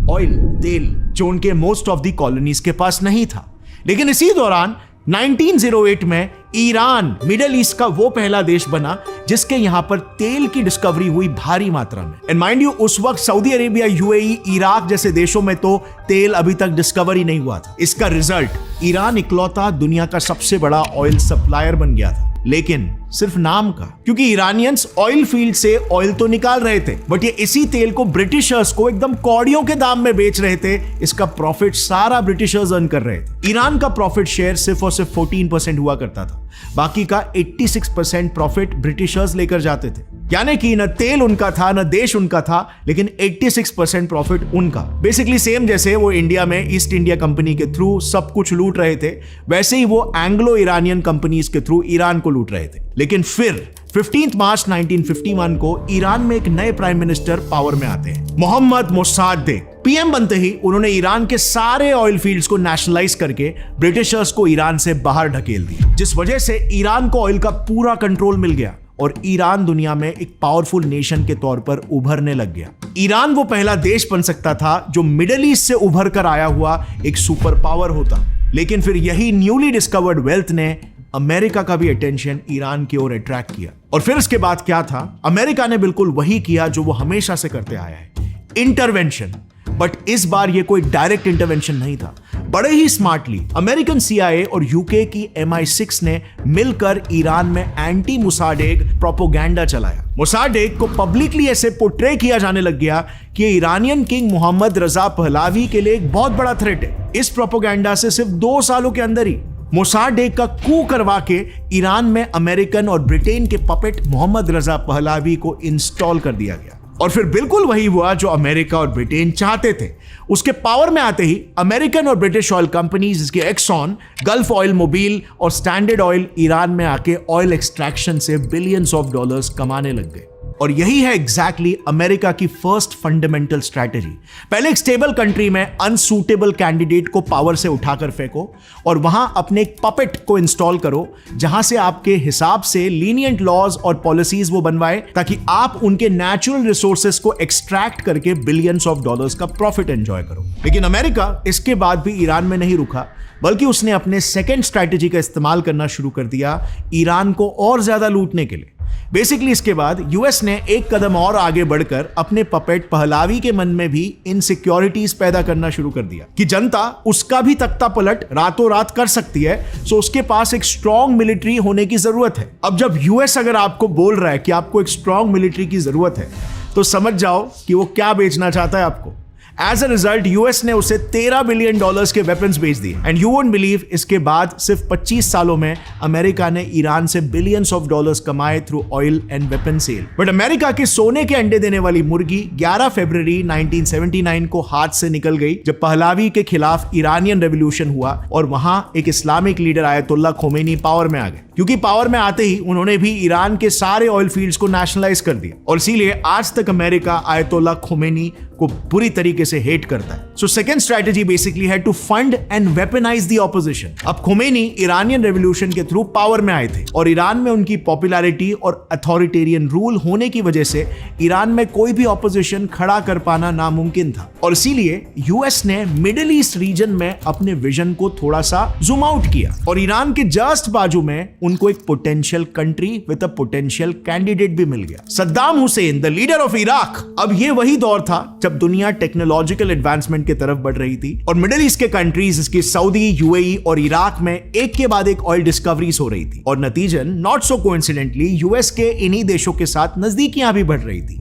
ऑयल, तेल, जो उनके मोस्ट ऑफ द कॉलोनीज के पास नहीं था। लेकिन इसी दौरान 1908 में ईरान मिडिल ईस्ट का वो पहला देश बना जिसके यहां पर तेल की डिस्कवरी हुई भारी मात्रा में। एंड माइंड यू, उस वक्त सऊदी अरेबिया, यूएई, इराक जैसे देशों में तो तेल अभी तक डिस्कवर ही नहीं हुआ था। इसका रिजल्ट, ईरान इकलौता दुनिया का सबसे बड़ा ऑयल सप्लायर बन गया था, लेकिन सिर्फ नाम का, क्योंकि ईरानियंस ऑयल फील्ड से ऑयल तो निकाल रहे थे, बट ये इसी तेल को ब्रिटिशर्स को एकदम कौड़ियों के दाम में बेच रहे थे। इसका प्रॉफिट सारा ब्रिटिशर्स अर्न कर रहे थे। ईरान का प्रॉफिट शेयर सिर्फ और सिर्फ 14% हुआ करता था, बाकी का 86% प्रॉफिट ब्रिटिशर्स लेकर जाते थे। यानी कि न तेल उनका था, न देश उनका था, लेकिन 86% प्रॉफिट उनका। बेसिकली सेम जैसे वो इंडिया में ईस्ट इंडिया कंपनी के थ्रू सब कुछ लूट रहे थे, वैसे ही वो एंग्लो ईरानियन कंपनीज के थ्रू ईरान को लूट रहे थे। लेकिन फिर 15 मार्च 1951 को ईरान में एक नए प्राइम मिनिस्टर पावर में आते हैं, मोहम्मद मोसाद्देक। पीएम बनते ही उन्होंने ईरान के सारे ऑयल फील्ड्स को नेशनलाइज करके ब्रिटिशर्स को ईरान से बाहर ढकेल दिया, जिस वजह से ईरान को ऑयल का पूरा कंट्रोल मिल गया और ईरान दुनिया में एक पावरफुल नेशन के तौर पर उभरने लग गया। ईरान वो पहला देश बन सकता था जो मिडिल ईस्ट से उभर कर आया हुआ एक सुपर पावर होता। लेकिन फिर यही न्यूली डिस्कवर्ड वेल्थ ने अमेरिका का भी अटेंशन ईरान की ओर अट्रैक्ट किया। और फिर इसके बाद क्या था, अमेरिका ने बिल्कुल वही किया जो वो हमेशा से करते आया है, इंटरवेंशन। बट इस बार ये कोई डायरेक्ट इंटरवेंशन नहीं था। बड़े ही स्मार्टली अमेरिकन CIA और यूके की MI6 ने मिलकर ईरान में एंटी मुसाडेक प्रोपोगेंडा चलाया। मुसाडेक को पब्लिकली ऐसे पोर्ट्रे किया जाने लग गया कि Iranian king Mohammad Reza Pahlavi के लिए एक बहुत बड़ा थ्रेट है। इस प्रोपोगेंडा से सिर्फ 2 सालों के अंदर ही मोसाडेक का कू करवा के ईरान में अमेरिकन और ब्रिटेन के पपेट मोहम्मद रजा पहलवी को इंस्टॉल कर दिया गया। और फिर बिल्कुल वही हुआ जो अमेरिका और ब्रिटेन चाहते थे। उसके पावर में आते ही अमेरिकन और ब्रिटिश ऑयल कंपनीज जिसके एक्सॉन, गल्फ ऑयल, मोबिल और स्टैंडर्ड ऑयल ईरान में आके ऑयल एक्सट्रैक्शन से बिलियंस ऑफ डॉलर्स कमाने लग गए। और यही है एग्जैक्टली अमेरिका की फर्स्ट फंडामेंटल स्ट्रैटेजी। पहले एक स्टेबल कंट्री में अनसूटेबल कैंडिडेट को पावर से उठाकर फेंको और वहां अपने एक पपेट को इंस्टॉल करो जहां से आपके हिसाब से लीनियंट लॉज और पॉलिसीज वो बनवाए ताकि आप उनके नेचुरल रिसोर्सेज को एक्सट्रैक्ट करके बिलियंस ऑफ डॉलर्स का प्रॉफिट एंजॉय करो। लेकिन अमेरिका इसके बाद भी ईरान में नहीं रुका, बल्कि उसने अपने सेकेंड स्ट्रैटेजी का इस्तेमाल करना शुरू कर दिया ईरान को और ज्यादा लूटने के लिए। बेसिकली इसके बाद यूएस ने एक कदम और आगे बढ़कर अपने पपेट पहलावी के मन में भी इनसिक्योरिटीज पैदा करना शुरू कर दिया कि जनता उसका भी तख्ता पलट रातों रात कर सकती है, सो उसके पास एक स्ट्रॉन्ग मिलिट्री होने की जरूरत है। अब जब यूएस अगर आपको बोल रहा है कि आपको एक स्ट्रॉन्ग मिलिट्री की जरूरत है तो समझ जाओ कि वो क्या बेचना चाहता है आपको। एज अ रिजल्ट यूएस ने उसे $13 बिलियन के वेपन्स बेच दिए। एंड यू वोंट बिलीव, इसके बाद सिर्फ 25 सालों में अमेरिका ने ईरान से बिलियंस ऑफ डॉलर्स कमाए through oil and weapon sale. But America के सोने के अंडे देने वाली मुर्गी 11 फरवरी 1979 को हाथ से निकल गई जब पहलावी के खिलाफ ईरानियन रेवोल्यूशन हुआ और वहां एक Islamic leader ayatollah Khomeini power में आ गए। क्योंकि पावर में आते ही उन्होंने भी ईरान के सारे ऑयल फील्ड्स को नेशनलाइज कर दिया और इसीलिए आज तक अमेरिका आयतुल्ला खोमेनी को बुरी तरीके से हेट करता है। सो सेकंड स्ट्रैटेजी बेसिकली है to fund and weaponise the opposition. अब खोमेनी ईरानियन रेवोल्यूशन के थ्रू पावर में आए थे और ईरान में उनकी पॉपुलैरिटी और अथॉरिटेरियन रूल होने की वजह से ईरान में कोई भी ऑपोजिशन खड़ा कर पाना नामुमकिन था और इसीलिए यूएस ने मिडिल ईस्ट रीजन में अपने विजन को थोड़ा सा जूम आउट किया और ईरान के जस्ट बाजू में उनको एक potential country with a potential candidate भी मिल गया, Saddam Hussain, the leader of Iraq. अब ये वही दौर था जब दुनिया टेक्नोलॉजिकल एडवांसमेंट की तरफ बढ़ रही थी और मिडिल ईस्ट के कंट्रीज इसके सऊदी, यूएई और इराक में एक के बाद एक ऑयल डिस्कवरीज हो रही थी और नतीजन नॉट सो कोइंसिडेंटली यूएस के इन्हीं देशों के साथ नजदीकियां भी बढ़ रही थी।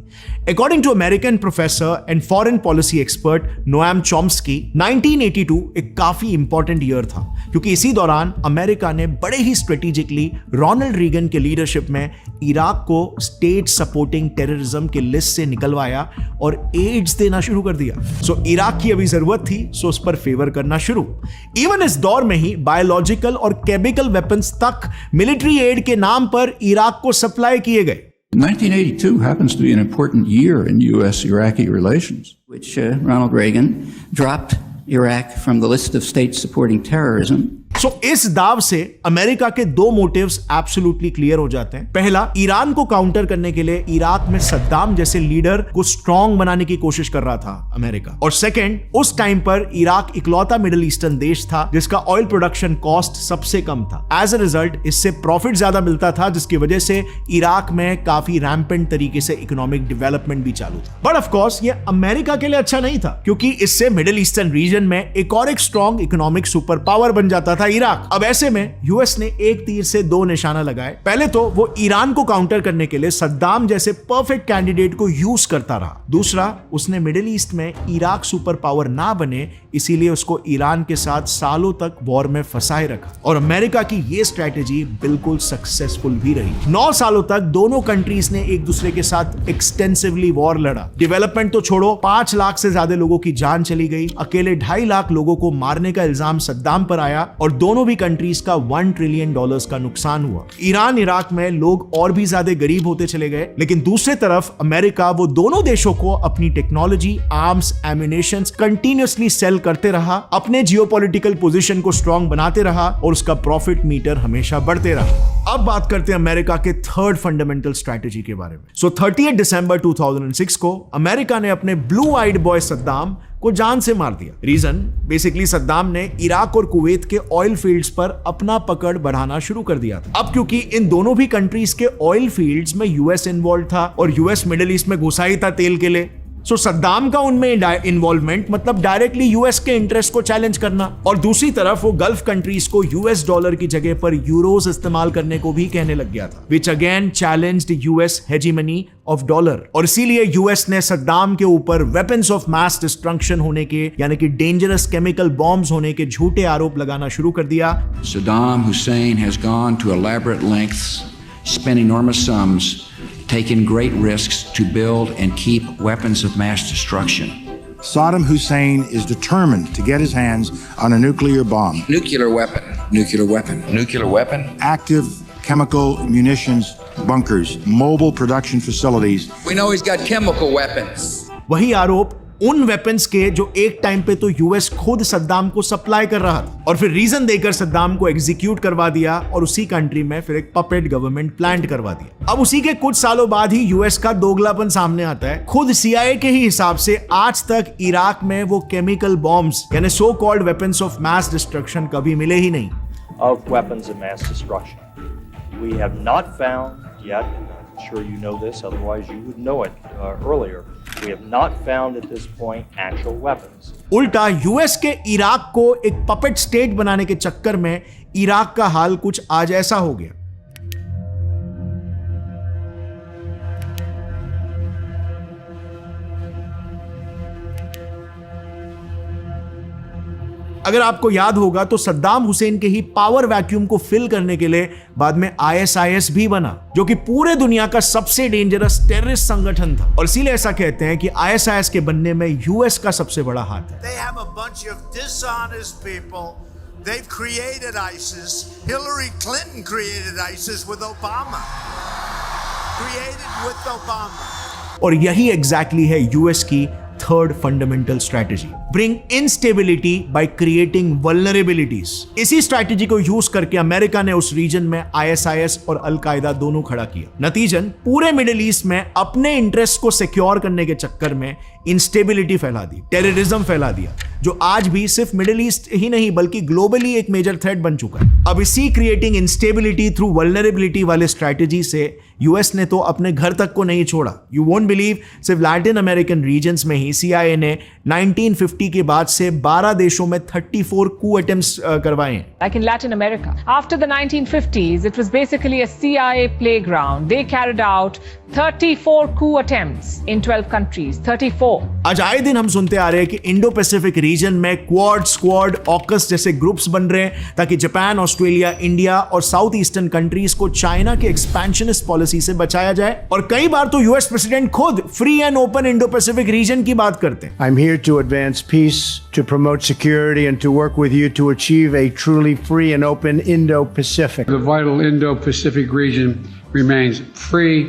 According to American professor and foreign policy expert Noam Chomsky, 1982 एक काफी इंपॉर्टेंट ईयर था क्योंकि इसी दौरान अमेरिका ने बड़े ही स्ट्रेटेजिकली रोनाल्ड रीगन के लीडरशिप में इराक को स्टेट सपोर्टिंग टेररिज्म के लिस्ट से निकलवाया और एड्स देना शुरू कर दिया। सो इराक की अभी जरूरत थी, सो उस पर फेवर करना शुरू। इवन इस दौर में ही बायोलॉजिकल और केमिकल वेपन्स तक मिलिट्री एड के नाम पर इराक को सप्लाई किए गए। 1982 happens to be an important year in U.S.-Iraqi relations, which Ronald Reagan dropped Iraq from the list of states supporting terrorism. सो इस दाव से अमेरिका के दो मोटिव्स एब्सोल्युटली क्लियर हो जाते हैं। पहला, ईरान को काउंटर करने के लिए इराक में सद्दाम जैसे लीडर को स्ट्रॉन्ग बनाने की कोशिश कर रहा था अमेरिका, और सेकंड, उस टाइम पर इराक इकलौता मिडिल ईस्टर्न देश था जिसका ऑयल प्रोडक्शन कॉस्ट सबसे कम था। एज अ रिजल्ट इससे प्रॉफिट ज्यादा मिलता था जिसकी वजह से इराक में काफी रैम्पेंट तरीके से इकोनॉमिक डेवलपमेंट भी चालू था। बट ऑफ कोर्स ये अमेरिका के लिए अच्छा नहीं था क्योंकि इससे मिडिल ईस्टर्न रीजन में एक और एक स्ट्रॉन्ग इकोनॉमिक सुपर पावर बन जाता था इराक। अब ऐसे में यूएस ने एक तीर से दो निशाना लगाए। पहले तो वो ईरान को काउंटर करने के लिए सद्दाम जैसे परफेक्ट कैंडिडेट को यूज करता रहा। दूसरा, उसने मिडिल ईस्ट में इराक सुपर पावर ना बने इसीलिए उसको ईरान के साथ सालों तक वॉर में फंसाए रखा और अमेरिका की ये स्ट्रेटेजी बिल्कुल सक्सेसफुल भी रही। 9 सालों तक दोनों कंट्रीज ने एक दूसरे के साथ एक्सटेंसिवली वॉर लड़ा। डेवलपमेंट तो छोड़ो, 5 लाख से ज्यादा लोगों की जान चली गई। अकेले 2.5 लाख लोगों को मारने का इल्जाम सद्दाम पर आया और दोनों भी कंट्रीज का $1 ट्रिलियन का नुकसान हुआ। ईरान इराक में लोग और भी ज्यादा गरीब होते चले गए, लेकिन दूसरे तरफ अमेरिका वो दोनों देशों को अपनी technology, arms, ammunition continuously sell करते रहा, अपने जियोपॉलिटिकल पोजीशन को स्ट्रॉन्ग बनाते रहा और उसका प्रॉफिट मीटर हमेशा बढ़ते रहा। अब बात करते हैं अमेरिका के थर्ड फंडामेंटल स्ट्रेटेजी के बारे में। सो 30 दिसंबर 2006 को अमेरिका ने अपने ब्लू आइड बॉय सद्दाम को जान से मार दिया। रीजन, बेसिकली सद्दाम ने इराक और कुवैत के ऑयल फील्ड्स पर अपना पकड़ बढ़ाना शुरू कर दिया था। अब क्योंकि इन दोनों भी कंट्रीज के ऑयल फील्ड्स में यूएस इन्वॉल्व था और यूएस मिडिल ईस्ट में घुसा ही था तेल के लिए, सो सद्दाम का उनमें इन्वॉल्वमेंट मतलब डायरेक्टली यूएस के इंटरेस्ट को चैलेंज करना, और दूसरी तरफ वो गल्फ कंट्रीज को यूएस डॉलर की जगह पर यूरोज इस्तेमाल करने को भी कहने लग गया था, which again challenged US hegemony of dollar. और इसीलिए यूएस ने सद्दाम के ऊपर वेपन्स ऑफ मास डिस्ट्रक्शन होने के यानी कि डेंजरस केमिकल बॉम्ब्स होने के झूठे आरोप लगाना शुरू कर दिया। Saddam Hussein has gone to elaborate lengths, spent enormous sums taken great risks to build and keep weapons of mass destruction. Saddam Hussein is determined to get his hands on a nuclear bomb. Nuclear weapon, nuclear weapon, nuclear weapon. Active chemical munitions bunkers, mobile production facilities. We know he's got chemical weapons. वही आरोप उन weapons के जो एक time पे तो US खुद सद्दाम को सप्लाई कर रहा था और फिर रीजन देकर सद्दाम को एग्जीक्यूट करवा दिया और उसी कंट्री में फिर एक पपेट गवर्नमेंट प्लांट करवा दिया। अब उसी के कुछ सालों बाद ही यूएस का दोगलापन सामने आता है। खुद सीआईए के ही हिसाब से आज तक इराक में वो केमिकल बॉम्ब्स यानी so called weapons of mass destruction कभी मिले ही नहीं। Of weapons of mass destruction. We have not found yet, and I'm sure you know this, otherwise you would know it earlier. We have not found at this point actual weapons. उल्टा US के Iraq को एक puppet state बनाने के चक्कर में Iraq का हाल कुछ आज ऐसा हो गया। अगर आपको याद होगा तो सद्दाम हुसैन के ही पावर वैक्यूम को फिल करने के लिए बाद में आईएसआईएस भी बना, जो कि पूरे दुनिया का सबसे डेंजरस टेररिस्ट संगठन था और इसीलिए ऐसा कहते हैं कि आईएसआईएस के बनने में यूएस का सबसे बड़ा हाथ है। They have a bunch of dishonest people. They've created ISIS. Hillary Clinton created ISIS with Obama. Created with Obama. और यही एग्जैक्टली है यूएस की third fundamental strategy, bring instability by creating vulnerabilities. इसी स्ट्रैटेजी को यूज करके America ने उस reason में आईएसआईएस और अल कायदा दोनों खड़ा किया। नतीजन पूरे मिडिल ईस्ट में अपने इंटरेस्ट को सिक्योर करने के चक्कर में इंस्टेबिलिटी फैला दी, टेररिज्म फैला दिया, जो आज भी सिर्फ मिडिल ईस्ट ही नहीं बल्कि ग्लोबली एक मेजर थ्रेट बन चुका है। अब इसी क्रिएटिंग इंस्टेबिलिटी थ्रू वल्नरेबिलिटी वाले स्ट्रैटेजी से यूएस ने तो अपने घर तक को नहीं छोड़ा। यू वोंट बिलीव, सिर्फ लैटिन अमेरिकन रीजन्स में ही सीआईए ने 1950 के बाद से 12 देशों में 34 कू अटेम्प्ट्स करवाए हैं। Like in Latin America, after the 1950s, it was basically a CIA playground. They carried out 34 coup attempts in 12 countries. 34. आज आए दिन हम सुनते आ रहे हैं कि इंडो पैसिफिक रीजन में क्वाड, स्क्वाड, ऑकस जैसे ग्रुप्स बन रहे हैं ताकि जापान, ऑस्ट्रेलिया, इंडिया और साउथ ईस्टर्न कंट्रीज को चाइना के एक्सपेंशनिस्ट पॉलिसी से बचाया जाए। और कई बार तो यूएस प्रेसिडेंट खुद free and open Indo Pacific region की बात करते हैं। I'm here to advance peace, to promote security and to work with you to achieve a truly free and open Indo-Pacific. The vital Indo-Pacific region remains free,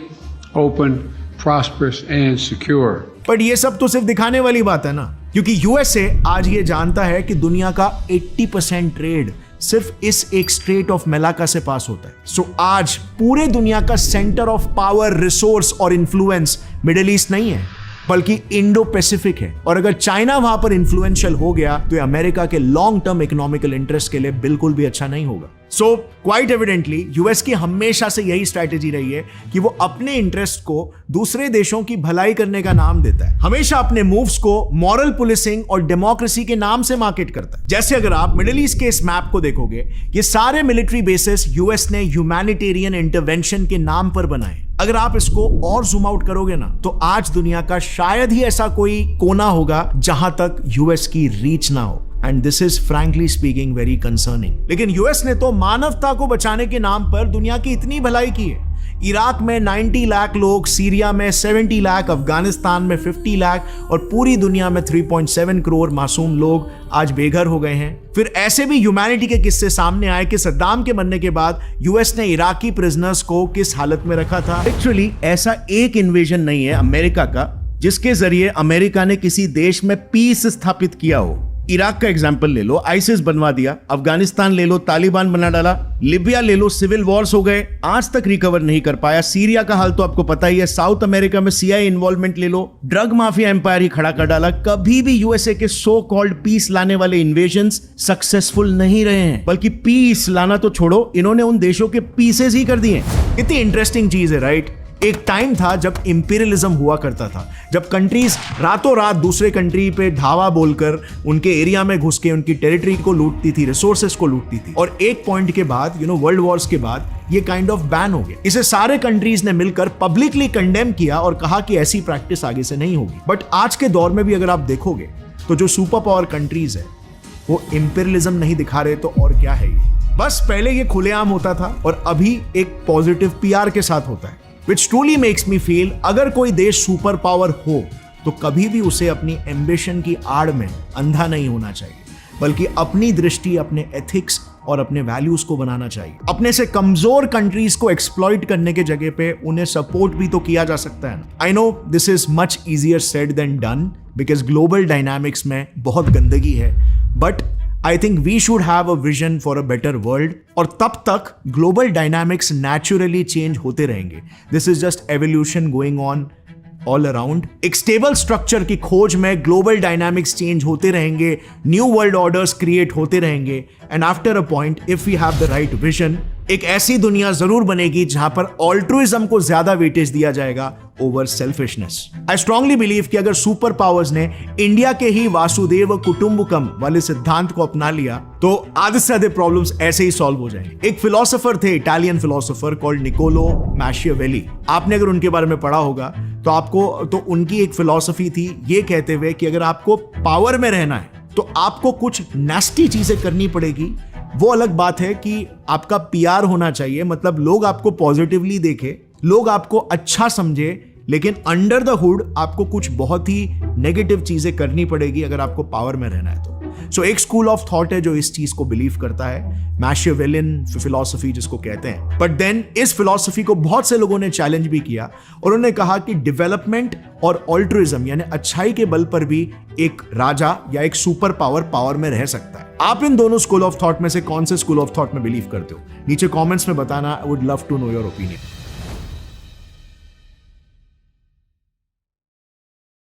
open, prosperous and secure. पर ये सब तो सिर्फ दिखाने वाली बात है ना, क्योंकि यूएसए आज ये जानता है कि दुनिया का 80% ट्रेड सिर्फ इस एक स्ट्रेट ऑफ मेलाका से पास होता है। सो आज पूरे दुनिया का सेंटर ऑफ पावर, रिसोर्स और इन्फ्लुएंस मिडिल ईस्ट नहीं है बल्कि इंडो पैसिफिक है। और अगर चाइना वहां पर इन्फ्लुएंशियल हो गया तो ये अमेरिका के लॉन्ग टर्म इकोनॉमिकल इंटरेस्ट के लिए बिल्कुल भी अच्छा नहीं होगा। सो क्वाइट एविडेंटली यूएस की हमेशा से यही स्ट्रैटेजी रही है कि वो अपने इंटरेस्ट को दूसरे देशों की भलाई करने का नाम देता है, हमेशा अपने मूव्स को मॉरल पुलिसिंग और डेमोक्रेसी के नाम से मार्केट करता है। जैसे अगर आप मिडिल ईस्ट के इस मैप को देखोगे, ये सारे मिलिट्री बेसिस यूएस ने ह्यूमैनिटेरियन इंटरवेंशन के नाम पर बनाए। अगर आप इसको और जूम आउट करोगे ना तो आज दुनिया का शायद ही ऐसा कोई कोना होगा जहां तक यूएस की रीच ना हो। And this is frankly speaking very concerning. लेकिन यूएस ने तो मानवता को बचाने के नाम पर दुनिया की इतनी भलाई की है। इराक में 90 लाख लोग, सीरिया में 70 लाख, अफगानिस्तान में 50 लाख और पूरी दुनिया में 3.7 करोड़ मासूम लोग आज बेघर हो गए हैं। फिर ऐसे भी ह्यूमैनिटी के किस्से सामने आए कि सद्दाम के बनने के बाद यूएस ने इराकी प्रिजनर्स को किस हालत में रखा था। एक्चुअली ऐसा एक इन्वेजन नहीं है अमेरिका का जिसके जरिए अमेरिका ने किसी देश में पीस स्थापित किया हो। इराक का एग्जाम्पल ले लो, आईसिस बनवा दिया। अफगानिस्तान ले लो, तालिबान बना डाला। लिबिया ले लो, सिविल वॉर्स हो गए, आज तक रिकवर नहीं कर पाया। सीरिया का हाल तो आपको पता ही है। साउथ अमेरिका में सीआईए इन्वॉल्वमेंट ले लो, ड्रग माफिया एम्पायर ही खड़ा कर डाला। कभी भी यूएसए के सो कॉल्ड पीस लाने वाले इन्वेजन्स सक्सेसफुल नहीं रहे हैं, बल्कि पीस लाना तो छोड़ो, इन्होंने उन देशों के पीसेस ही कर दिए। कितनी इंटरेस्टिंग चीज है, राइट? एक टाइम था जब इंपीरियलिज्म हुआ करता था, जब कंट्रीज रातों रात दूसरे कंट्री पे धावा बोलकर उनके एरिया में घुस के उनकी टेरिटरी को लूटती थी, रिसोर्सेस को लूटती थी। और एक पॉइंट के बाद वर्ल्ड वॉर्स के बाद ये काइंड ऑफ बैन हो गया। इसे सारे कंट्रीज ने मिलकर पब्लिकली कंडेम किया और कहा कि ऐसी प्रैक्टिस आगे से नहीं होगी। बट आज के दौर में भी अगर आप देखोगे तो जो सुपर पावर कंट्रीज है वो इंपीरियलिज्म नहीं दिखा रहे तो और क्या है ये? बस पहले ये खुलेआम होता था और अभी एक पॉजिटिव पीआर के साथ होता है। विच ट्रूली मेक्स मी फील अगर कोई देश सुपर पावर हो तो कभी भी उसे अपनी एम्बिशन की आड़ में अंधा नहीं होना चाहिए, बल्कि अपनी दृष्टि, अपने एथिक्स और अपने वैल्यूज को बनाना चाहिए। अपने से कमजोर कंट्रीज को एक्सप्लॉइट करने के जगह पे उन्हें सपोर्ट भी तो किया जा सकता है। I know this is much easier said than done because global dynamics में बहुत गंदगी है, but I think we should have a vision for a better world. और तब तक ग्लोबल डायनामिक्स नेचुरली चेंज होते रहेंगे। This is just evolution going on all around. एक स्टेबल स्ट्रक्चर की खोज में ग्लोबल डायनामिक्स चेंज होते रहेंगे, न्यू वर्ल्ड ऑर्डर्स क्रिएट होते रहेंगे, and after a point if we have the right vision, एक ऐसी दुनिया जरूर बनेगी जहां पर ऑल्ट्रुइज्म को ज्यादा वेटेज दिया जाएगा over selfishness. I strongly believe कि अगर सुपर पावर्स ने इंडिया के ही वासुदेव कुटुंबकम वाले सिद्धांत को अपना लिया तो आधे से आधे प्रॉब्लम्स ऐसे ही सॉल्व हो जाएंगे। एक फिलोसोफर थे, इटालियन फिलोसोफर कॉल्ड निकोलो मैशियावेली। आपने अगर उनके बारे में पढ़ा होगा तो उनकी एक फिलॉसफी थी ये कहते हुए कि अगर आपको पावर में रहना है तो आपको कुछ नास्टी चीजें करनी पड़ेगी। वो अलग बात है कि आपका पीआर होना चाहिए, मतलब लोग आपको पॉजिटिवली देखे, लोग आपको अच्छा समझे, लेकिन अंडर द हुड आपको कुछ बहुत ही नेगेटिव चीजें करनी पड़ेगी अगर आपको पावर में रहना है तो। सो एक स्कूल ऑफ थॉट है जो इस चीज को बिलीव करता है, मैशियावेलियन फिलॉसफी जिसको कहते हैं। बट देन इस फिलॉसफी को बहुत से लोगों ने चैलेंज भी किया और उन्होंने कहा कि डेवलपमेंट और ऑल्ट्रुइज्म यानी अच्छाई के बल पर भी एक राजा या एक सुपर पावर में रह सकता है। आप इन दोनों स्कूल ऑफ थॉट में से कौन से स्कूल ऑफ थॉट में बिलीव करते हो? नीचे कमेंट्स में बताना। I would love to know your opinion.